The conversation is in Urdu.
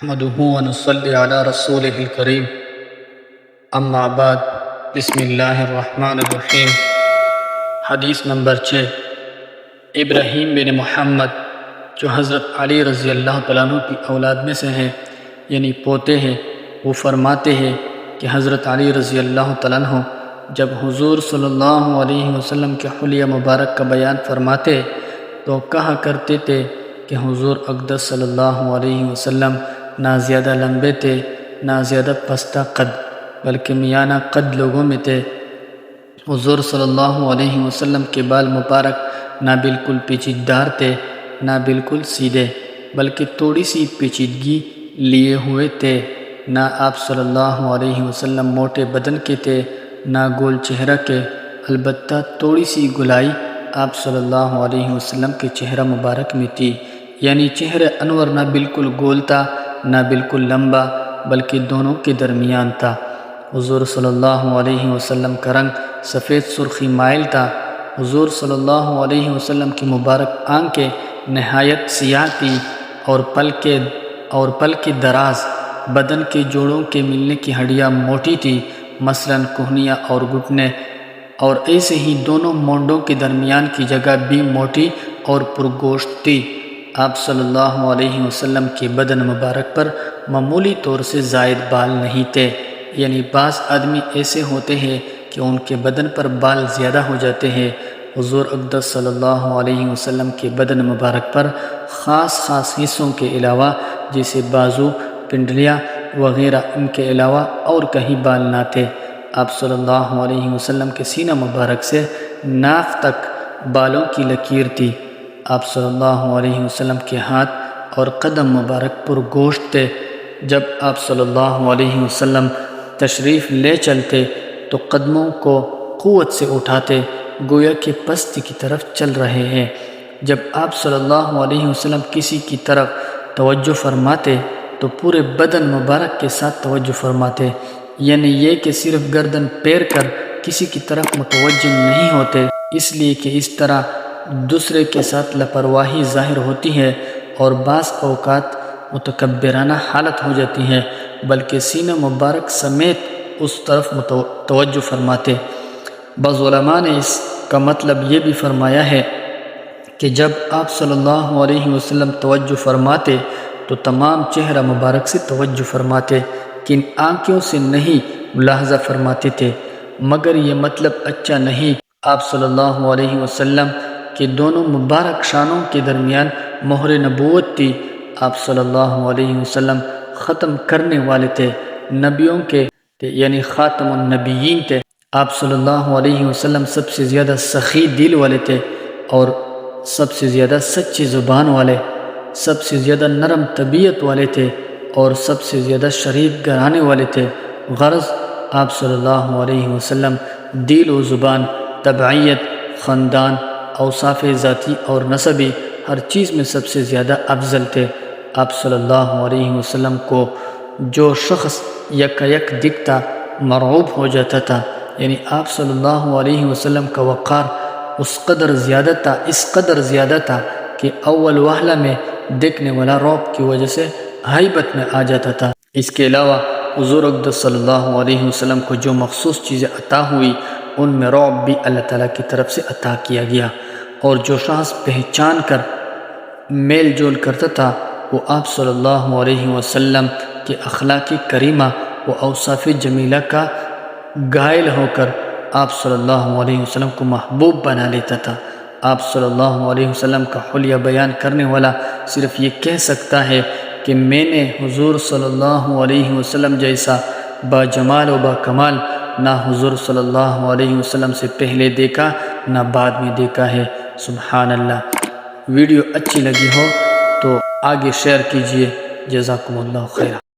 نحمده ونصلي على رسوله الكريم اما بعد بسم اللہ الرحمن الرحیم۔ حدیث نمبر 6۔ ابراہیم بن محمد جو حضرت علی رضی اللہ تعالیٰ عنہ کی اولاد میں سے ہیں یعنی پوتے ہیں، وہ فرماتے ہیں کہ حضرت علی رضی اللہ تعالیٰ عنہ جب حضور صلی اللہ علیہ وسلم کے حلیہ مبارک کا بیان فرماتے تو کہا کرتے تھے کہ حضور اقدس صلی اللہ علیہ وسلم نہ زیادہ لمبے تھے نہ زیادہ پستہ قد بلکہ میانہ قد لوگوں میں تھے۔ حضور صلی اللہ علیہ وسلم کے بال مبارک نہ بالکل پیچیدار تھے نہ بالکل سیدھے بلکہ تھوڑی سی پیچیدگی لیے ہوئے تھے۔ نہ آپ صلی اللہ علیہ وسلم موٹے بدن کے تھے نہ گول چہرہ کے، البتہ تھوڑی سی گلائی آپ صلی اللہ علیہ وسلم کے چہرہ مبارک میں تھی، یعنی چہرہ انور نہ بالکل گول تھا نہ بالکل لمبا بلکہ دونوں کے درمیان تھا۔ حضور صلی اللہ علیہ وسلم کا رنگ سفید سرخی مائل تھا۔ حضور صلی اللہ علیہ وسلم کی مبارک آنکھیں نہایت سیاہ تھی اور پل کے دراز، بدن کے جوڑوں کے ملنے کی ہڈیاں موٹی تھی، مثلاً کوہنیاں اور گھٹنے، اور ایسے ہی دونوں مونڈوں کے درمیان کی جگہ بھی موٹی اور پرگوشت تھی۔ آپ صلی اللہ علیہ وسلم کے بدن مبارک پر معمولی طور سے زائد بال نہیں تھے، یعنی بعض آدمی ایسے ہوتے ہیں کہ ان کے بدن پر بال زیادہ ہو جاتے ہیں۔ حضور اقدس صلی اللہ علیہ وسلم کے بدن مبارک پر خاص حصوں کے علاوہ جیسے بازو، پنڈلیاں وغیرہ، ان کے علاوہ اور کہیں بال نہ تھے۔ آپ صلی اللہ علیہ وسلم کے سینہ مبارک سے ناف تک بالوں کی لکیر تھی۔ آپ صلی اللہ علیہ وسلم کے ہاتھ اور قدم مبارک پر گوشت تھے۔ جب آپ صلی اللہ علیہ وسلم تشریف لے چلتے تو قدموں کو قوت سے اٹھاتے گویا کہ پستی کی طرف چل رہے ہیں۔ جب آپ صلی اللہ علیہ وسلم کسی کی طرف توجہ فرماتے تو پورے بدن مبارک کے ساتھ توجہ فرماتے، یعنی یہ کہ صرف گردن پیر کر کسی کی طرف متوجہ نہیں ہوتے، اس لیے کہ اس طرح دوسرے کے ساتھ لاپرواہی ظاہر ہوتی ہے اور بعض اوقات متکبرانہ حالت ہو جاتی ہے، بلکہ سینہ مبارک سمیت اس طرف توجہ فرماتے۔ بعض علماء نے اس کا مطلب یہ بھی فرمایا ہے کہ جب آپ صلی اللہ علیہ وسلم توجہ فرماتے تو تمام چہرہ مبارک سے توجہ فرماتے، کن آنکھوں سے نہیں ملاحظہ فرماتے تھے۔ مگر یہ مطلب اچھا نہیں۔ آپ صلی اللہ علیہ وسلم کے دونوں مبارک شانوں کے درمیان مہر نبوت تھی۔ آپ صلی اللہ علیہ وسلم ختم کرنے والے تھے، نبیوں کے یعنی خاتم النبیین تھے۔ آپ صلی اللہ علیہ وسلم سب سے زیادہ سخی دل والے تھے اور سب سے زیادہ سچی زبان والے، سب سے زیادہ نرم طبیعت والے تھے اور سب سے زیادہ شریف گھرانے والے تھے۔ غرض آپ صلی اللہ علیہ وسلم دل و زبان، طبعیت، خاندان، اوصاف ذاتی اور نسبی ہر چیز میں سب سے زیادہ افضل تھے۔ آپ صلی اللہ علیہ وسلم کو جو شخص یک دکھتا مرعوب ہو جاتا تھا، یعنی آپ صلی اللہ علیہ وسلم کا وقار اس قدر زیادہ تھا کہ اول وہلہ میں دیکھنے والا رعب کی وجہ سے ہیبت میں آ جاتا تھا۔ اس کے علاوہ حضور اقدس صلی اللہ علیہ وسلم کو جو مخصوص چیزیں عطا ہوئی ان میں رعب بھی اللہ تعالیٰ کی طرف سے عطا کیا گیا، اور جو شخص پہچان کر میل جول کرتا تھا وہ آپ صلی اللہ علیہ وسلم کے اخلاق کریمہ و اوصاف جمیلہ کا گائل ہو کر آپ صلی اللہ علیہ وسلم کو محبوب بنا لیتا تھا۔ آپ صلی اللہ علیہ وسلم کا حلیہ بیان کرنے والا صرف یہ کہہ سکتا ہے کہ میں نے حضور صلی اللہ علیہ وسلم جیسا با جمال و با کمال نہ حضور صلی اللہ علیہ وسلم سے پہلے دیکھا نہ بعد میں دیکھا ہے۔ سبحان اللہ۔ ویڈیو اچھی لگی ہو تو آگے شیئر کیجئے۔ جزاکم اللہ خیر۔